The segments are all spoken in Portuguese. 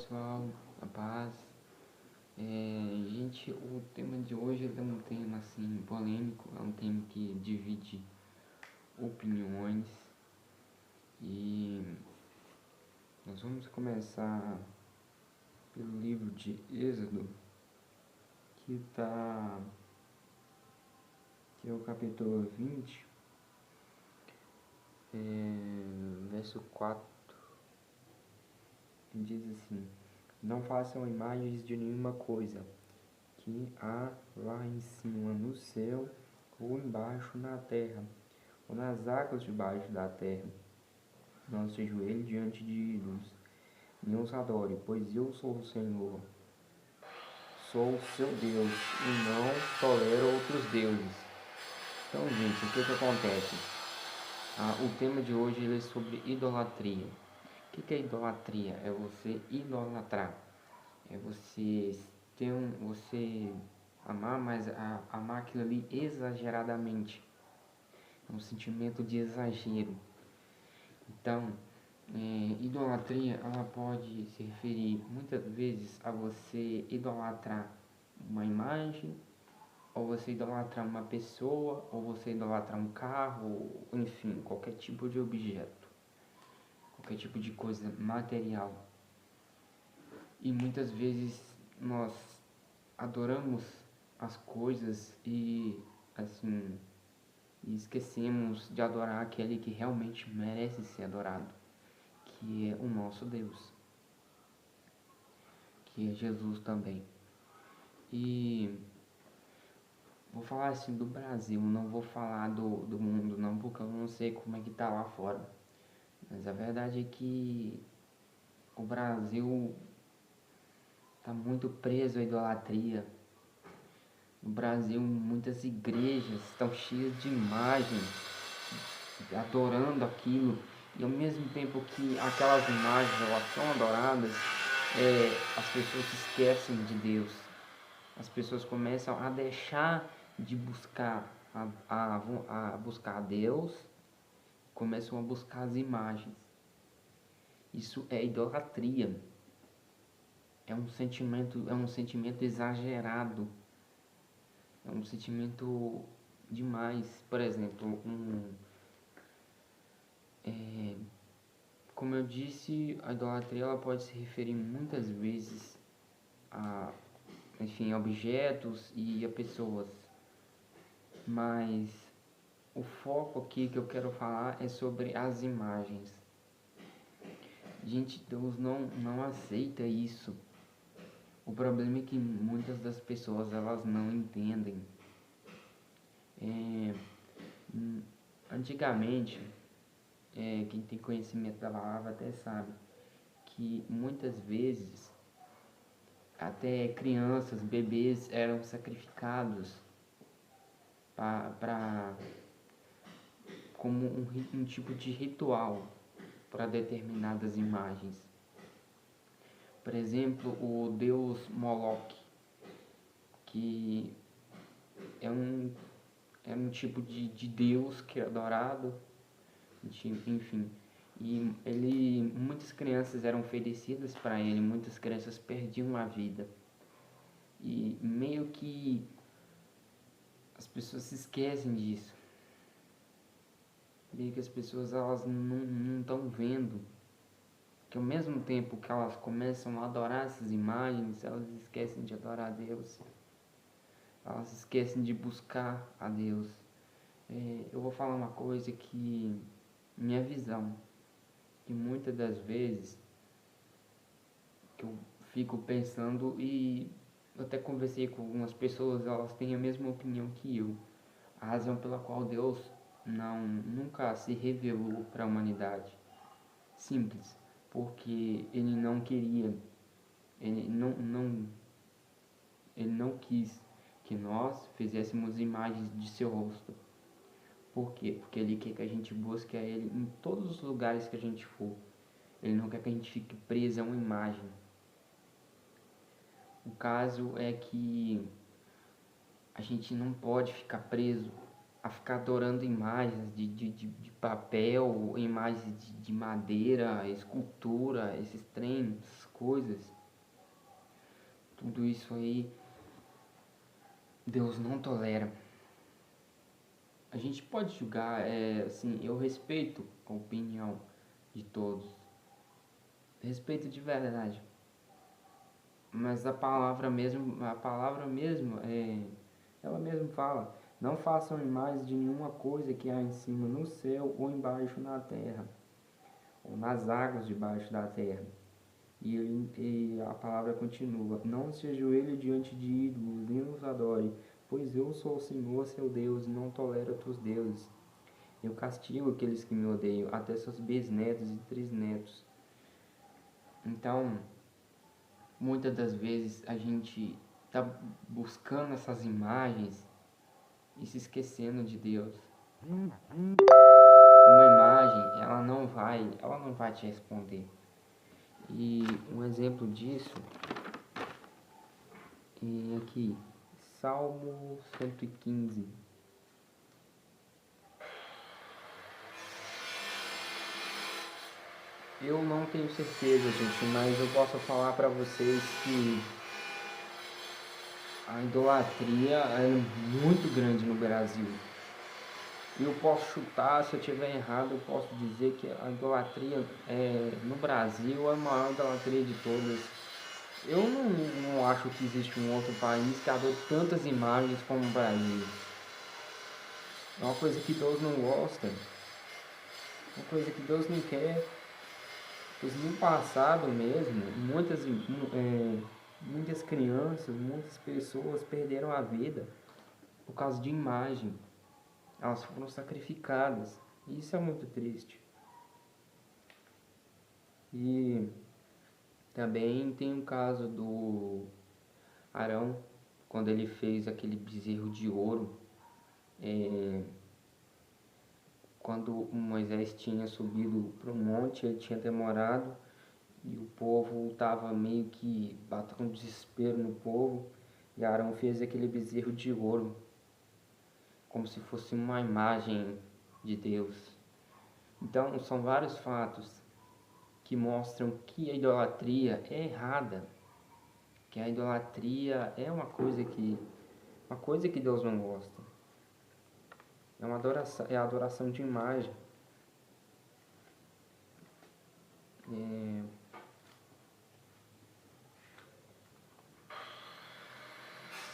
Pessoal, a paz. Gente, o tema de hoje é um tema assim polêmico, é um tema que divide opiniões e nós vamos começar pelo livro de Êxodo, que é o capítulo 20, verso 4, que diz assim: Não façam imagens de nenhuma coisa que há lá em cima no céu, ou embaixo na terra, ou nas águas debaixo da terra. Não se ajoelhe diante de ídolos, nem os adore, pois eu sou o Senhor, sou o seu Deus, e não tolero outros deuses. Então, gente, o que acontece? O tema de hoje é sobre idolatria. O que é idolatria? É você idolatrar. É você amar, mas amar aquilo ali exageradamente. É um sentimento de exagero. Então, idolatria, ela pode se referir muitas vezes a você idolatrar uma imagem, ou você idolatrar uma pessoa, ou você idolatrar um carro, enfim, qualquer tipo de objeto, qualquer tipo de coisa material. E muitas vezes nós adoramos as coisas e assim esquecemos de adorar aquele que realmente merece ser adorado, que é o nosso Deus, que é Jesus também. E vou falar assim do Brasil, não vou falar do mundo não, porque eu não sei como é que tá lá fora. Mas a verdade é que o Brasil tá muito preso à idolatria. No Brasil, muitas igrejas estão cheias de imagens, adorando aquilo. E ao mesmo tempo que aquelas imagens elas são adoradas, as pessoas se esquecem de Deus. As pessoas começam a deixar de buscar a buscar a Deus, começam a buscar as imagens. Isso é idolatria. É um sentimento exagerado. É um sentimento demais. Por exemplo, como eu disse, a idolatria ela pode se referir muitas vezes a, enfim, a objetos e a pessoas. Mas o foco aqui que eu quero falar é sobre as imagens. Gente, Deus não aceita isso. O problema é que muitas das pessoas elas não entendem. Antigamente, quem tem conhecimento da palavra até sabe que muitas vezes até crianças, bebês eram sacrificados para como um tipo de ritual para determinadas imagens. Por exemplo, o deus Moloch, que é um tipo de deus que é adorado, enfim. E muitas crianças eram oferecidas para ele, muitas crianças perdiam a vida. E meio que as pessoas se esquecem disso. Meio que as pessoas elas não estão vendo que ao mesmo tempo que elas começam a adorar essas imagens, elas esquecem de adorar a Deus. Elas esquecem de buscar a Deus. Eu vou falar uma coisa que, minha visão, que muitas das vezes que eu fico pensando e eu até conversei com algumas pessoas, elas têm a mesma opinião que eu. A razão pela qual Deus nunca se revelou para a humanidade. Simples, porque ele não queria, ele ele não quis que nós fizéssemos imagens de seu rosto. Por quê? Porque ele quer que a gente busque a ele em todos os lugares que a gente for. Ele não quer que a gente fique preso a uma imagem. O caso é que a gente não pode ficar preso a ficar adorando imagens de papel, imagens de madeira, escultura, esses trens, coisas, tudo isso aí, Deus não tolera. A gente pode julgar, assim, eu respeito a opinião de todos, respeito de verdade, mas a palavra mesmo, ela mesmo fala, não façam mais de nenhuma coisa que há em cima no céu ou embaixo na terra, ou nas águas debaixo da terra. E a palavra continua, não se ajoelhe diante de ídolos, nem os adore, pois eu sou o Senhor seu Deus, e não tolero outros deuses. Eu castigo aqueles que me odeiam, até seus bisnetos e trisnetos. Então, muitas das vezes a gente está buscando essas imagens e se esquecendo de Deus. Uma imagem, ela não vai te responder. E um exemplo disso é aqui, Salmo 115. Eu não tenho certeza, gente, mas eu posso falar para vocês que a idolatria é muito grande no Brasil. Eu posso chutar, se eu estiver errado, eu posso dizer que a idolatria no Brasil é a maior idolatria de todas. Eu não acho que existe um outro país que adota tantas imagens como o Brasil. É uma coisa que Deus não gosta, uma coisa que Deus não quer. Pois no passado mesmo, muitas crianças, muitas pessoas perderam a vida por causa de imagem. Elas foram sacrificadas. E isso é muito triste. E também tem o caso do Arão, quando ele fez aquele bezerro de ouro. Quando Moisés tinha subido para o monte, ele tinha demorado e o povo estava meio que batendo desespero no povo. E Arão fez aquele bezerro de ouro, como se fosse uma imagem de Deus. Então, são vários fatos que mostram que a idolatria é errada, que a idolatria é uma coisa que Deus não gosta. É a adoração de imagem.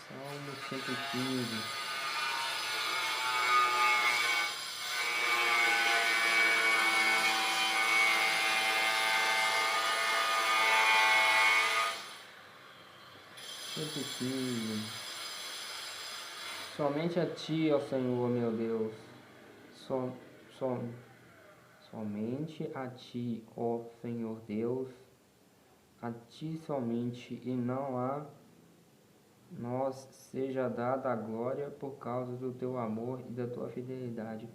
Salmo 115. Somente a ti, ó Senhor meu Deus, som, som, somente a ti, ó Senhor Deus, a ti somente, e não a nós seja dada a glória por causa do teu amor e da tua fidelidade.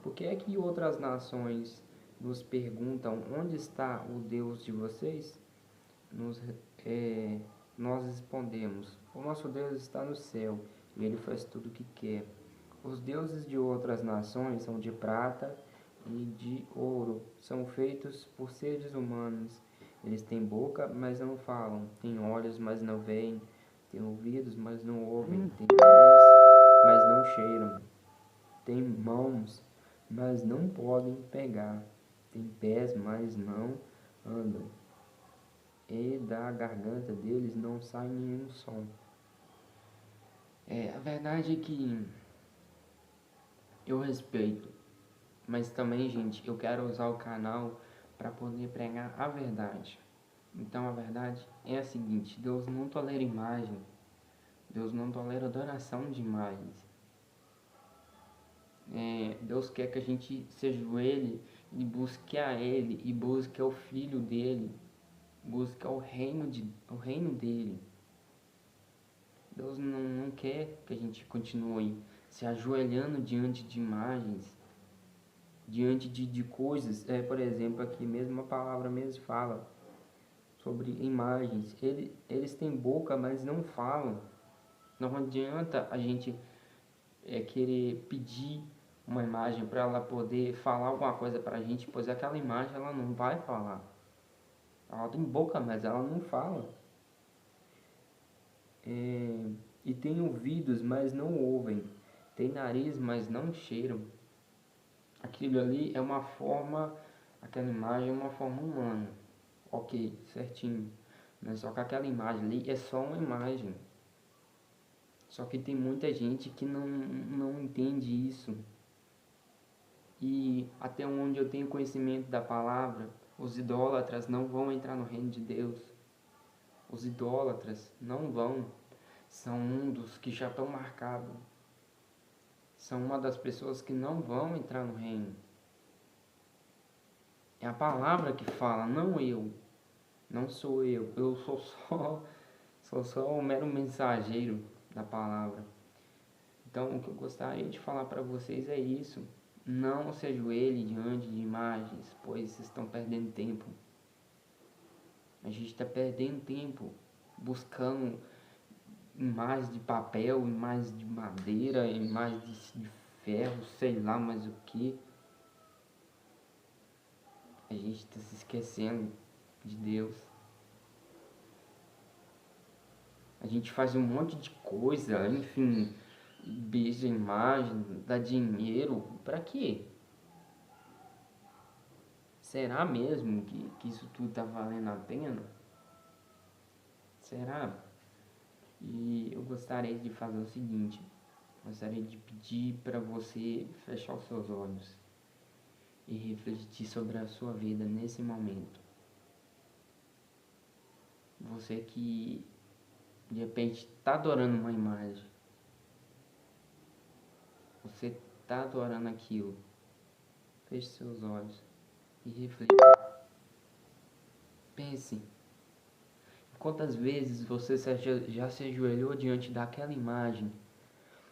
Por que é que outras nações nos perguntam onde está o Deus de vocês? Nós respondemos, o nosso Deus está no céu e ele faz tudo o que quer. Os deuses de outras nações são de prata e de ouro, são feitos por seres humanos. Eles têm boca, mas não falam, têm olhos, mas não veem, têm ouvidos, mas não ouvem, têm nariz, mas não cheiram, têm mãos, mas não podem pegar, têm pés, mas não andam, e da garganta deles não sai nenhum som. A verdade é que eu respeito, mas também, gente, eu quero usar o canal para poder pregar a verdade. Então a verdade é a seguinte: Deus não tolera imagem, Deus não tolera adoração de imagens. Deus quer que a gente se ajoelhe e busque a Ele, e busque o Filho dele, busque o reino dele. Deus não quer que a gente continue se ajoelhando diante de imagens, diante de coisas. Por exemplo, aqui mesmo a palavra mesmo fala sobre imagens. Eles têm boca, mas não falam. Não adianta a gente querer pedir uma imagem para ela poder falar alguma coisa para a gente, pois aquela imagem ela não vai falar. Ela tem boca, mas ela não fala. E tem ouvidos, mas não ouvem. Tem nariz, mas não cheiram. Aquilo ali é uma forma, aquela imagem é uma forma humana. Ok, certinho. Mas só que aquela imagem ali é só uma imagem. Só que tem muita gente que não entende isso. E até onde eu tenho conhecimento da palavra, os idólatras não vão entrar no reino de Deus. Os idólatras não vão. São um dos que já estão marcados. São uma das pessoas que não vão entrar no reino. É a palavra que fala, não eu. Não sou eu. Eu sou só um mero mensageiro da palavra. Então, o que eu gostaria de falar para vocês é isso. Não se ajoelhe diante de imagens, pois vocês estão perdendo tempo. A gente está perdendo tempo buscando imagens de papel, imagens de madeira, imagens de ferro, sei lá mais o que. A gente está se esquecendo de Deus. A gente faz um monte de coisa, enfim, beija imagem, dá dinheiro, pra quê? Será mesmo que isso tudo tá valendo a pena? Será? E eu gostaria de fazer o seguinte, gostaria de pedir para você fechar os seus olhos e refletir sobre a sua vida nesse momento. Você que de repente está adorando uma imagem, você está adorando aquilo, feche seus olhos e reflita. Pense, quantas vezes você já se ajoelhou diante daquela imagem?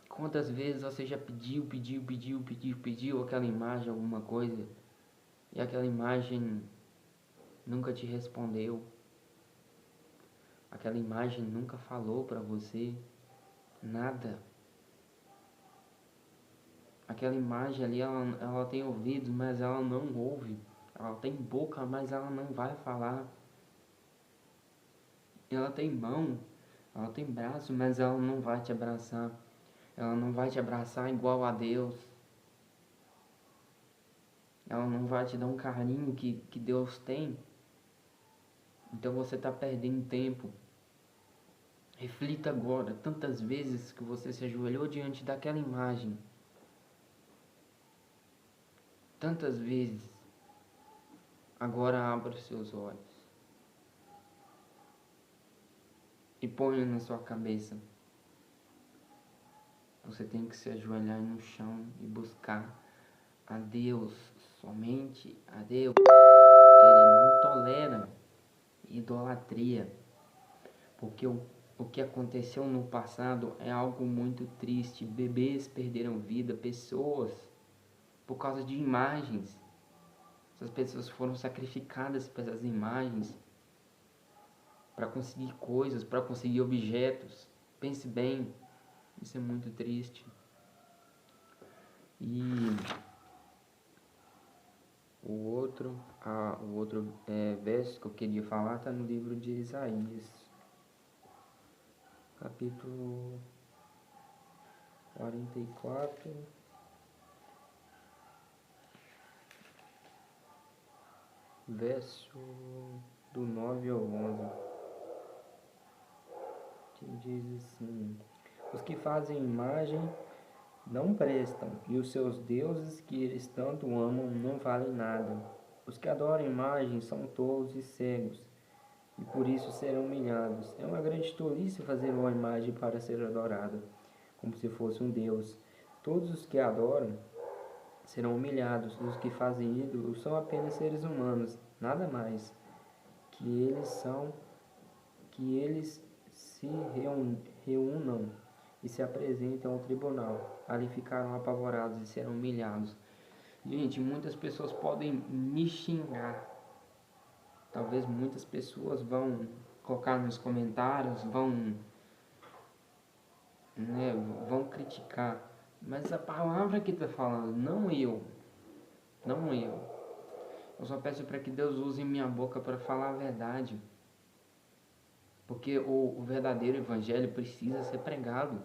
Quantas vezes você já pediu aquela imagem alguma coisa e aquela imagem nunca te respondeu? Aquela imagem nunca falou para você nada. Aquela imagem ali, ela tem ouvidos, mas ela não ouve. Ela tem boca, mas ela não vai falar. Ela tem mão, ela tem braço, mas ela não vai te abraçar. Ela não vai te abraçar igual a Deus. Ela não vai te dar um carinho que Deus tem. Então você está perdendo tempo. Reflita agora, tantas vezes que você se ajoelhou diante daquela imagem. Tantas vezes. Agora abra os seus olhos. E ponha na sua cabeça. Você tem que se ajoelhar no chão e buscar a Deus, somente a Deus. Ele não tolera idolatria, porque o que aconteceu no passado é algo muito triste. Bebês perderam vida, pessoas, por causa de imagens. Essas pessoas foram sacrificadas por essas imagens para conseguir coisas, para conseguir objetos. Pense bem, isso é muito triste. E o outro verso que eu queria falar está no livro de Isaías, capítulo 44, verso do 9 ao 11, que diz assim: os que fazem imagem não prestam, e os seus deuses que eles tanto amam não valem nada. Os que adoram imagem são tolos e cegos, e por isso serão humilhados. É uma grande tolice fazer uma imagem para ser adorada, como se fosse um deus. Todos os que adoram serão humilhados. Os que fazem ídolos são apenas seres humanos, nada mais. Que eles se reúnam e se apresentem ao tribunal. Ali ficarão apavorados e serão humilhados. Gente, muitas pessoas podem me xingar. Talvez muitas pessoas vão colocar nos comentários, vão criticar. Mas a palavra que está falando, não eu. Não eu. Eu só peço para que Deus use minha boca para falar a verdade. Porque o verdadeiro evangelho precisa ser pregado.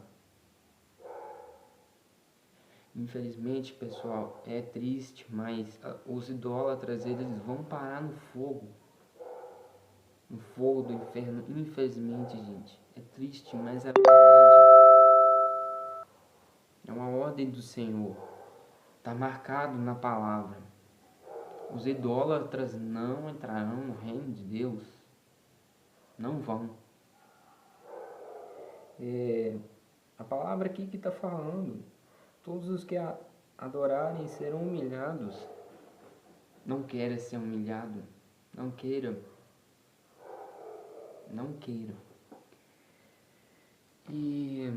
Infelizmente, pessoal, é triste, mas os idólatras, eles vão parar no fogo do inferno. Infelizmente, gente, é triste, mas é verdade. É uma ordem do Senhor, está marcado na palavra. Os idólatras não entrarão no reino de Deus, não vão. A palavra aqui que está falando, todos os que adorarem serão humilhados. Não queira ser humilhado, não queira. Não queira. E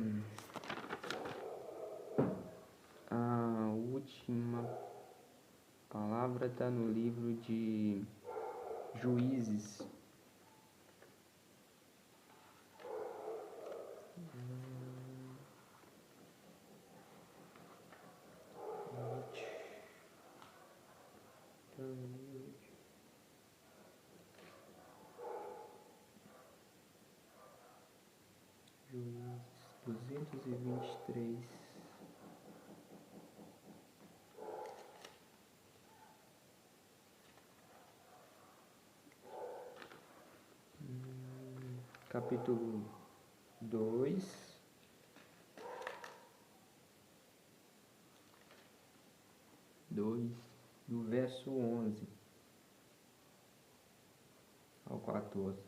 a última palavra está no livro de Juízes. Juízes 223. Capítulo 2, do verso 11 ao 14.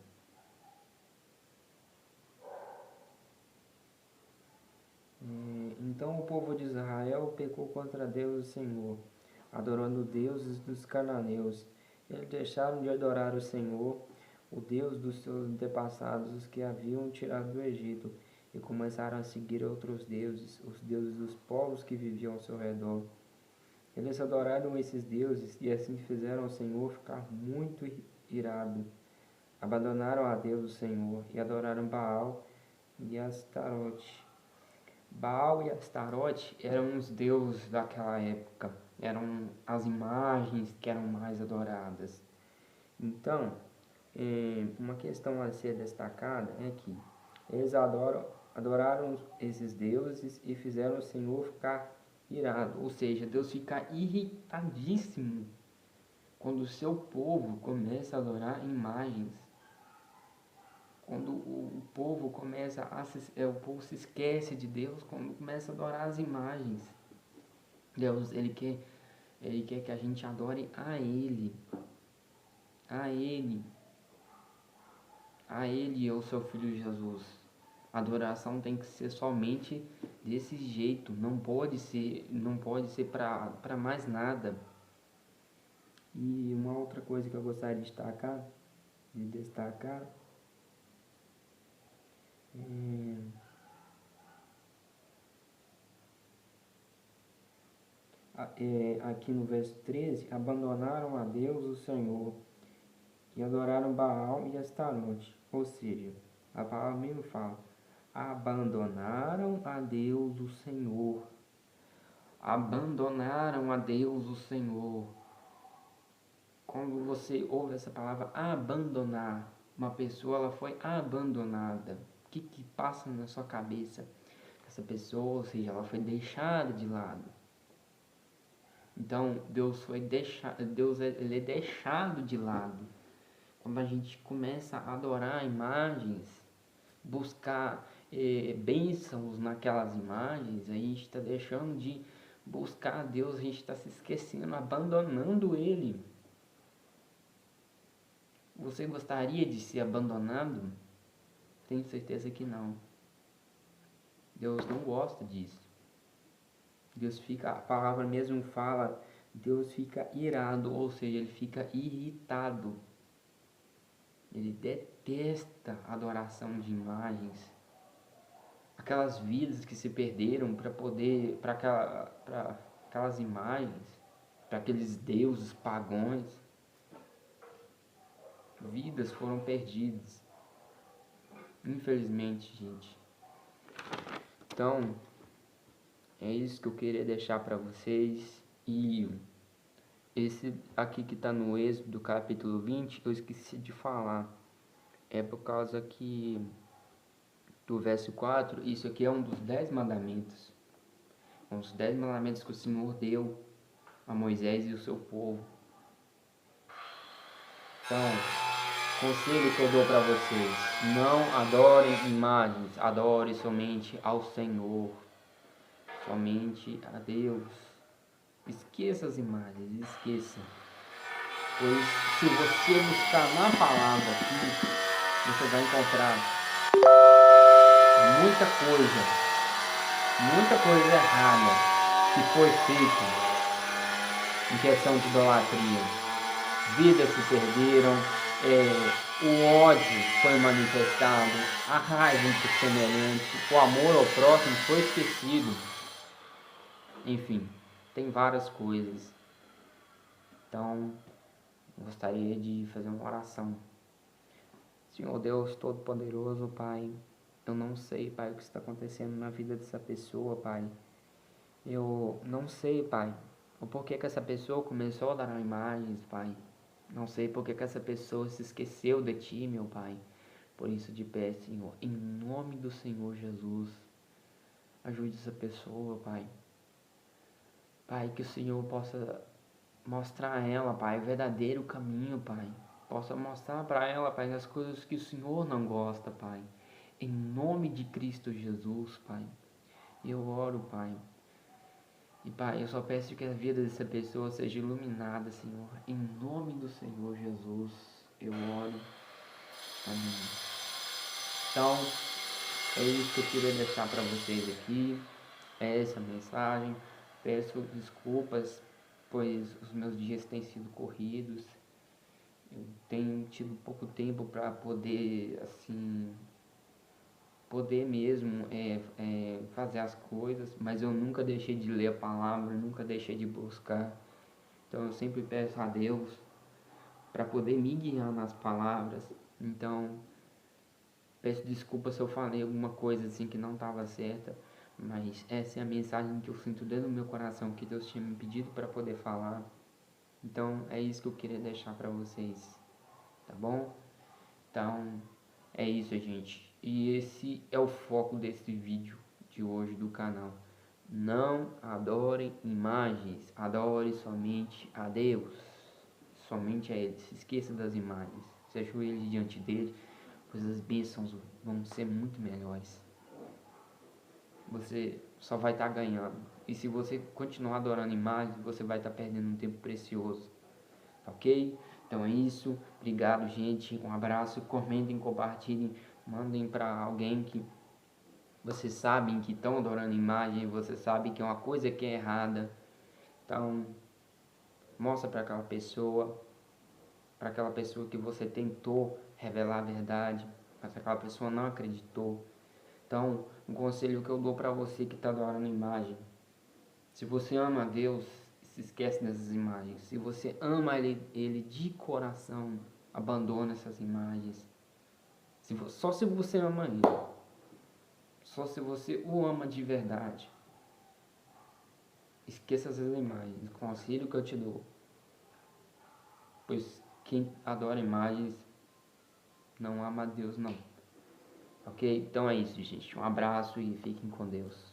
Então o povo de Israel pecou contra Deus o Senhor, adorando deuses dos cananeus. Eles deixaram de adorar o Senhor, o Deus dos seus antepassados, os que haviam tirado do Egito, e começaram a seguir outros deuses, os deuses dos povos que viviam ao seu redor. Eles adoraram esses deuses e assim fizeram o Senhor ficar muito irado. Abandonaram a Deus o Senhor e adoraram Baal e Astarote. Baal e Astarote eram os deuses daquela época, eram as imagens que eram mais adoradas. Então, uma questão a ser destacada é que eles adoraram esses deuses e fizeram o Senhor ficar irado, ou seja, Deus fica irritadíssimo quando o seu povo começa a adorar imagens. Quando o povo começa o povo se esquece de Deus, quando começa a adorar as imagens. Deus, ele quer que a gente adore a Ele, a Ele, a Ele e ao seu Filho Jesus. A adoração tem que ser somente desse jeito, não pode ser para mais nada. E uma outra coisa que eu gostaria de destacar aqui no verso 13, abandonaram a Deus o Senhor e adoraram Baal e Astarote. Ou seja, a palavra mesmo fala, abandonaram a Deus o Senhor. Abandonaram a Deus o Senhor. Quando você ouve essa palavra abandonar, uma pessoa ela foi abandonada. O que passa na sua cabeça? Essa pessoa, ou seja, ela foi deixada de lado. Então, Deus ele é deixado de lado. Quando a gente começa a adorar imagens, buscar bênçãos naquelas imagens, a gente está deixando de buscar a Deus, a gente está se esquecendo, abandonando Ele. Você gostaria de ser abandonado? Tenho certeza que não. Deus não gosta disso. A palavra mesmo fala, Deus fica irado, ou seja, ele fica irritado. Ele detesta a adoração de imagens. Aquelas vidas que se perderam para aquelas imagens, para aqueles deuses pagãos. Vidas foram perdidas. Infelizmente, gente. Então, é isso que eu queria deixar para vocês. E esse aqui que está no Êxodo capítulo 20, eu esqueci de falar. É por causa que do verso 4, isso aqui é um dos 10 mandamentos. Um dos 10 mandamentos que o Senhor deu a Moisés e o seu povo. Então, conselho que eu dou para vocês: não adorem imagens, adore somente ao Senhor, somente a Deus. Esqueça as imagens, esqueça. Pois se você buscar na palavra aqui, você vai encontrar muita coisa errada que foi feita em questão de idolatria. Vidas se perderam, o ódio foi manifestado, a raiva entre o semelhante, o amor ao próximo foi esquecido. Enfim, tem várias coisas. Então, gostaria de fazer uma oração. Senhor Deus Todo-Poderoso, Pai, eu não sei, Pai, o que está acontecendo na vida dessa pessoa, Pai. Eu não sei, Pai, o porquê que essa pessoa começou a adorar imagens, Pai. Não sei porquê que essa pessoa se esqueceu de Ti, meu Pai. Por isso te peço, Senhor, em nome do Senhor Jesus, ajude essa pessoa, Pai. Pai, que o Senhor possa mostrar a ela, Pai, o verdadeiro caminho, Pai. Possa mostrar para ela, Pai, as coisas que o Senhor não gosta, Pai. Em nome de Cristo Jesus, Pai. Eu oro, Pai. E, Pai, eu só peço que a vida dessa pessoa seja iluminada, Senhor. Em nome do Senhor Jesus, eu oro. Amém. Então, é isso que eu queria deixar para vocês aqui. É essa mensagem. Peço desculpas, pois os meus dias têm sido corridos. Eu tenho tido pouco tempo para poder, assim, poder mesmo fazer as coisas, mas eu nunca deixei de ler a palavra, nunca deixei de buscar. Então eu sempre peço a Deus para poder me guiar nas palavras. Então peço desculpa se eu falei alguma coisa assim que não estava certa, mas essa é a mensagem que eu sinto dentro do meu coração, que Deus tinha me pedido para poder falar. Então é isso que eu queria deixar para vocês, tá bom? Então é isso, gente. E esse é o foco desse vídeo de hoje do canal. Não adorem imagens, adore somente a Deus, somente a Ele. Se esqueça das imagens, se ajoelhe diante dele, pois as bênçãos vão ser muito melhores. Você só vai estar ganhando. E se você continuar adorando imagens, você vai estar perdendo um tempo precioso. Ok? Então é isso. Obrigado, gente. Um abraço. Comentem, compartilhem, mandem para alguém que vocês sabem que estão adorando imagem, você sabe que é uma coisa que é errada. Então, mostra para aquela pessoa que você tentou revelar a verdade, mas aquela pessoa não acreditou. Então, um conselho que eu dou para você que está adorando imagem: se você ama a Deus, se esquece dessas imagens. Se você ama ele de coração, abandona essas imagens. Só se você ama Ele. Só se você o ama de verdade. Esqueça essas imagens. Conselho que eu te dou. Pois quem adora imagens não ama a Deus, não. Ok? Então é isso, gente. Um abraço e fiquem com Deus.